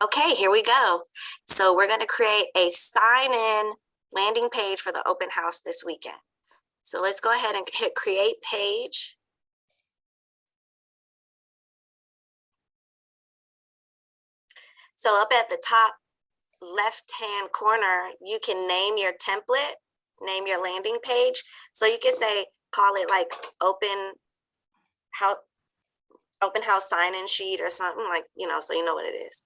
Okay, here we go. So we're going to create a sign-in landing page for the open house this weekend. So let's go ahead and hit create page. So up at the top left-hand corner, you can name your template, name your landing page. So you can say, call it like open house sign-in sheet or something like, so you know what it is.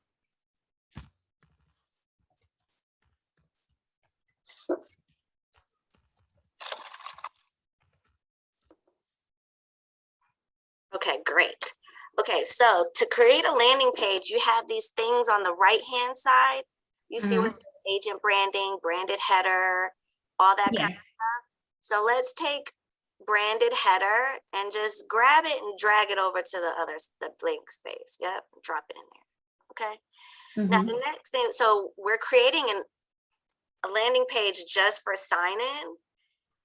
Okay, great. Okay, so to create a landing page, you have these things on the right-hand side. You see what's agent branding, branded header, all that kind of stuff. So let's take branded header and just grab it and drag it over to the blank space. Yep, drop it in there. Okay. Now the next thing, so we're creating a landing page just for sign in,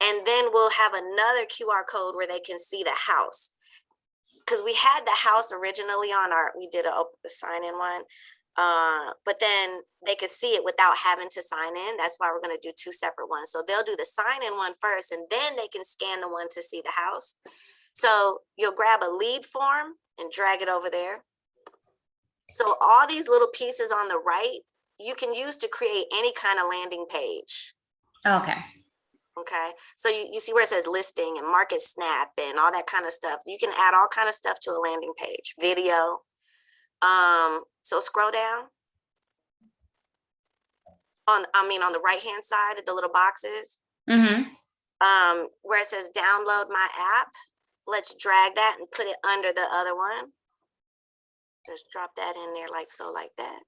and then we'll have another QR code where they can see the house. Because we had the house originally on we did a sign in one, but then they could see it without having to sign in. That's why we're going to do two separate ones. So they'll do the sign in one first, and then they can scan the one to see the house. So you'll grab a lead form and drag it over there. So all these little pieces on the right, you can use to create any kind of landing page. Okay. Okay, so you see where it says listing and market snap and all that kind of stuff. You can add all kind of stuff to a landing page, video. So scroll down. On the right-hand side of the little boxes. Where it says download my app. Let's drag that and put it under the other one. Just drop that in there like so, like that.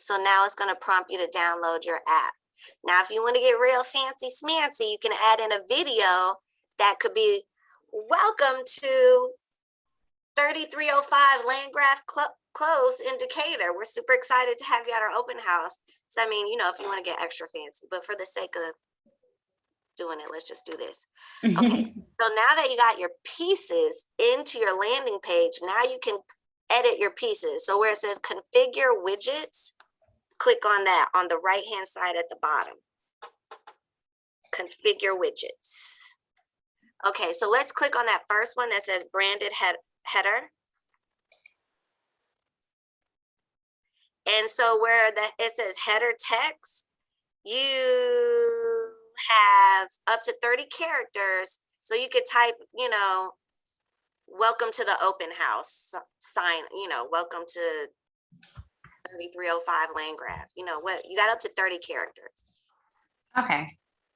So now it's going to prompt you to download your app. Now, if you want to get real fancy smancy, you can add in a video that could be, welcome to 3305 Landgraf Close in Decatur. We're super excited to have you at our open house. So, I mean, if you want to get extra fancy, but for the sake of doing it, let's just do this. Okay, so now that you got your pieces into your landing page, now you can edit your pieces. So where it says configure widgets, click on that on the right-hand side at the bottom. Configure widgets. Okay, so let's click on that first one that says branded header. And so where it says header text, you have up to 30 characters. So you could type, welcome to the open house sign, welcome to 3305 Landgraf. What you got up to 30 characters. Okay,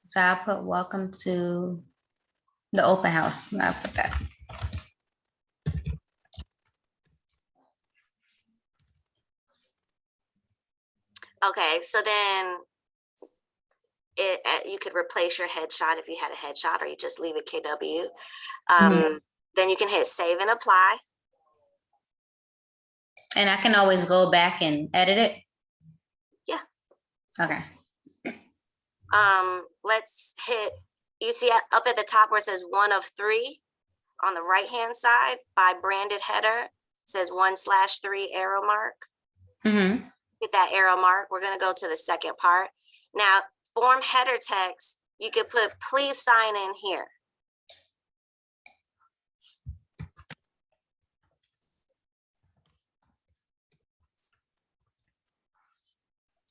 so I'll put welcome to the open house. I'll put that. Okay, so then you could replace your headshot if you had a headshot, or you just leave it KW. Then you can hit save and apply. And I can always go back and edit it? Yeah. Okay. Let's hit, you see up at the top where it says 1 of 3 on the right-hand side by branded header, it says 1/3 arrow mark. Hit that arrow mark. We're going to go to the second part. Now, form header text, you could put please sign in here.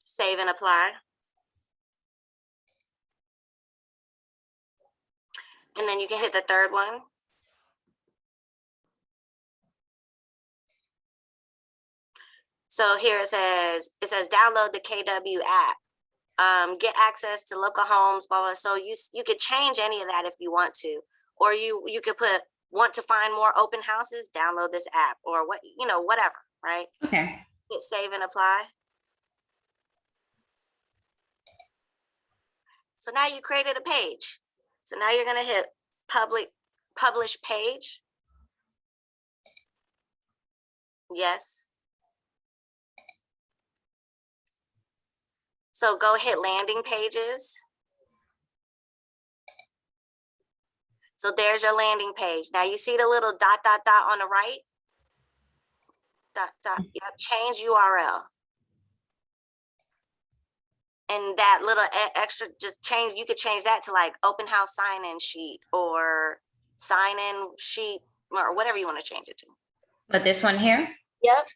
Save and apply. And then you can hit the third one. So here it says download the KW app. Get access to local homes, blah, blah. So you could change any of that if you want to. Or you could put want to find more open houses, download this app, or whatever, right? Okay. Hit save and apply. So now you created a page. So now you're going to hit publish page. Yes. So go hit landing pages. So there's your landing page. Now you see the little dot, dot, dot on the right? Dot, dot, yep, change URL. And that little extra, just change, you could change that to like open house sign-in sheet or sign-in sheet or whatever you want to change it to. But this one here? Yep.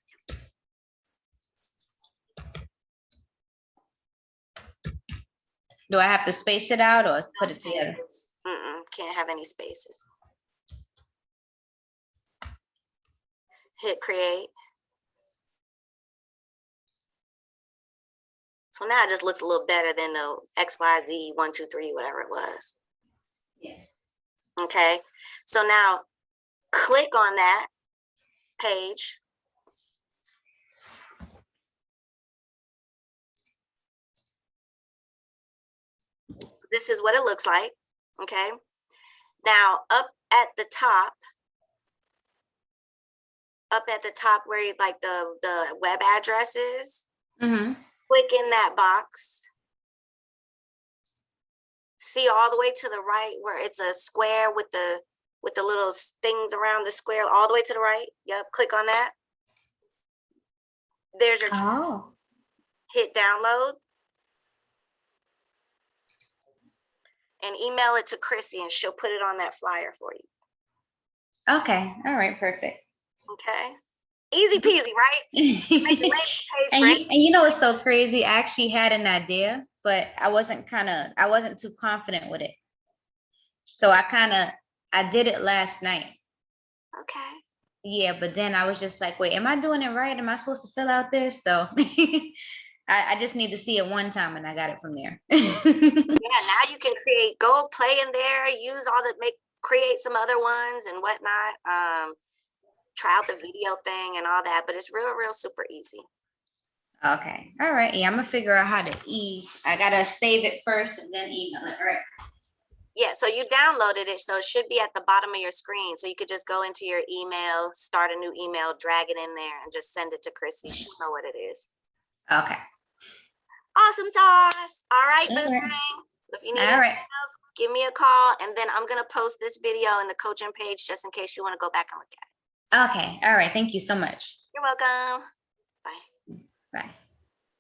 Do I have to space it out or put it together? Spaces. Can't have any spaces. Hit create. So now it just looks a little better than the XYZ 1, 2, 3, whatever it was. Yeah. Okay. So now click on that page. This is what it looks like. Okay. Now up at the top where you, like the web address is, click in that box. See all the way to the right where it's a square with the little things around the square, all the way to the right. Yep, click on that. There's your hit download and email it to Chrissy and she'll put it on that flyer for you. Okay, all right, perfect. Okay. Easy peasy, right? Make your landing page And you know what's so crazy? I actually had an idea, but I wasn't too confident with it. So I did it last night. Okay. Yeah, but then I was just like, wait, am I doing it right? Am I supposed to fill out this? So I just need to see it one time and I got it from there. Yeah, now you can go play in there, use all create some other ones and whatnot. Try out the video thing and all that, but it's real super easy. Okay, all right. Yeah, I'm gonna figure out how to I gotta save it first and then email it, right? Yeah, so you downloaded it, so it should be at the bottom of your screen. So you could just go into your email, start a new email, drag it in there, and just send it to Chrissy. She'll know what it is. Okay. Awesome sauce. All right, boo Right. thing. If you need anything else, give me a call, and then I'm gonna post this video in the coaching page just in case you want to go back and look at it. Okay. All right. Thank you so much. You're welcome. Bye. Bye.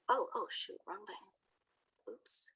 Oh, shoot, wrong button. Oops.